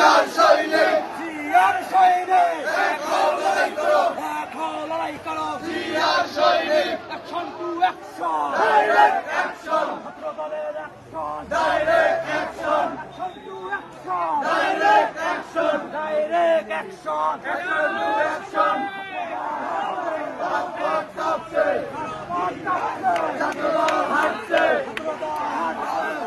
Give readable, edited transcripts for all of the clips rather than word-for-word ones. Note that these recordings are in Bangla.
জিয়ার সৈনিক, জিয়ার সৈনিক, দেখো লড়াই করো, দেখো লড়াই করো, জিয়ার সৈনিক, action to action, direct action, ছাত্র দলের action, direct action, action to action, direct action, direct action, action to action. রাজপথ কাঁপছে, ছাত্রদল হাঁটছে,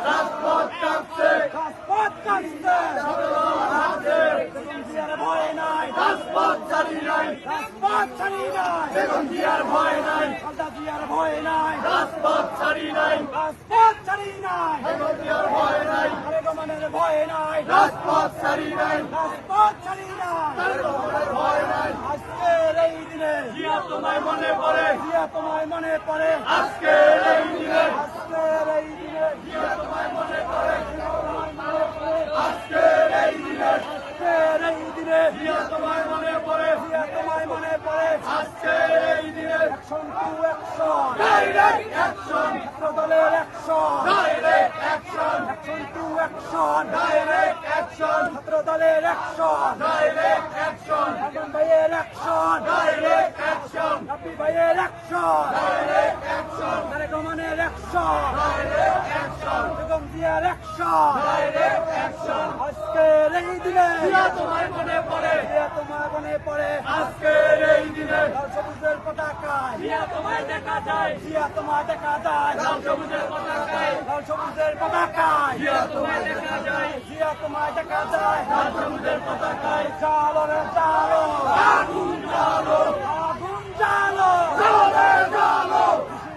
রাজপথ কাঁপছে, রাজপথ কাঁপছে, ছাত্রদল হাঁটছে, বেগম জিয়ার ভয় নাই, রাজপথ ছাড়ি নাই, রাজপথ ছাড়ি নাই, বেগম জিয়ার ভয় নাই, খালেদা জিয়ার ভয় নাই, রাজপথ ছাড়ি নাই, রাজপথ ছাড়ি নাই, বেগম জিয়ার ভয় নাই, রেগমানের ভয় নাই, রাজপথ ছাড়ি নাই, রাজপথ ছাড়ি নাই, বেগমের ভয় নাই। আজকের এই দিনে জিয়া তোমায় মনে পড়ে, জিয়া তোমায় মনে পড়ে, আজকের এই দিনে আজকের এই দিনে জিয়া তোমায় মনে পড়ে, তোমায় মনে পড়ে, আজকের এই দিনে আজকের এই দিনে জিয়া তোমায় মনে পড়ে, জিয়া তোমায় মনে পড়ে, আজকের এই দিনে action to action, direct action, ছাত্র দলের action, direct action, action to action, direct action, ছাত্র দলের অ্যাকশন, ডাইরেক্ট অ্যাকশন, আজম ভাইয়ের অ্যাকশন, ডাইরেক্ট অ্যাকশন, রাব্বি ভাইয়ের অ্যাকশন, ডাইরেক্ট অ্যাকশন, রেগমানের অ্যাকশন, ডাইরেক্ট অ্যাকশন, বেগম জিয়ার অ্যাকশন, ডাইরেক্ট অ্যাকশন। আজকের এই দিনে জিয়া তোমায় মনে পড়ে, জিয়া তোমায় মনে পড়ে, আজকের এই দিনে লাল সবুজের পতাকায় জিয়া তোমায় দেখা যায়, জিয়া তোমায় দেখা যায়, লাল সবুজের পতাকায় লাল সবুজের পতাকায় জিয়া তোমায় দেখা যায়, জিয়া তোমায় দেখা যায়, লাল সবুজের পতাকায় জালো রে জালো, আগুন জ্বালো, আগুন জালো, জ্বলে জ্বালো,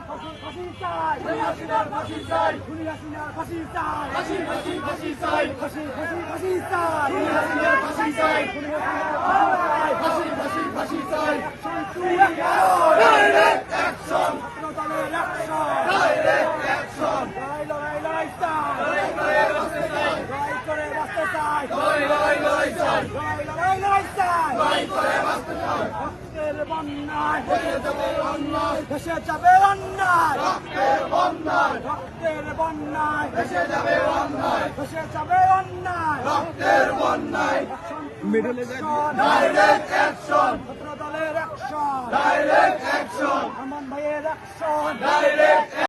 ফাঁসি ফাঁসি চাই, হাসিনার ফাঁসি চাই, খুনি হাসিনার ফাঁসি চাই, ফাঁসি ফাঁসি ফাঁসি চাই, ফাঁসি ফাঁসি ফাঁসি চাই, হাসিনার ফাঁসি চাই, খুনি হাসিনার ফাঁসি চাই, ফাঁসি ফাঁসি ফাঁসি চাই, action to action, direct action, ছাত্র দলের অ্যাকশন, ডাইরেক্ট অ্যাকশন, লড়াই লড়াই লড়াই চাই, লড়াই করে বাঁচতে চাই, লড়াই করে বাঁচতে চাই, লড়াই লড়াই লড়াই চাই, লড়াই লড়াই লড়াই চাই, লড়াই করে বাঁচতে চাই, রক্তের বন্যায় হয়ে যাবে অন্যায়, ভেসে যাবে অন্যায়, রক্তের বন্যায়, রক্তের বন্যায় ভেসে যাবে অন্যায়, ভেসে যাবে অন্যায়, রক্তের বন্যায়, অ্যাকশন, ডাইরেক্ট অ্যাকশন, ছাত্র দলের অ্যাকশন, ডাইরেক্ট অ্যাকশন, আমান ভাইয়ের অ্যাকশন, ডাইরেক্ট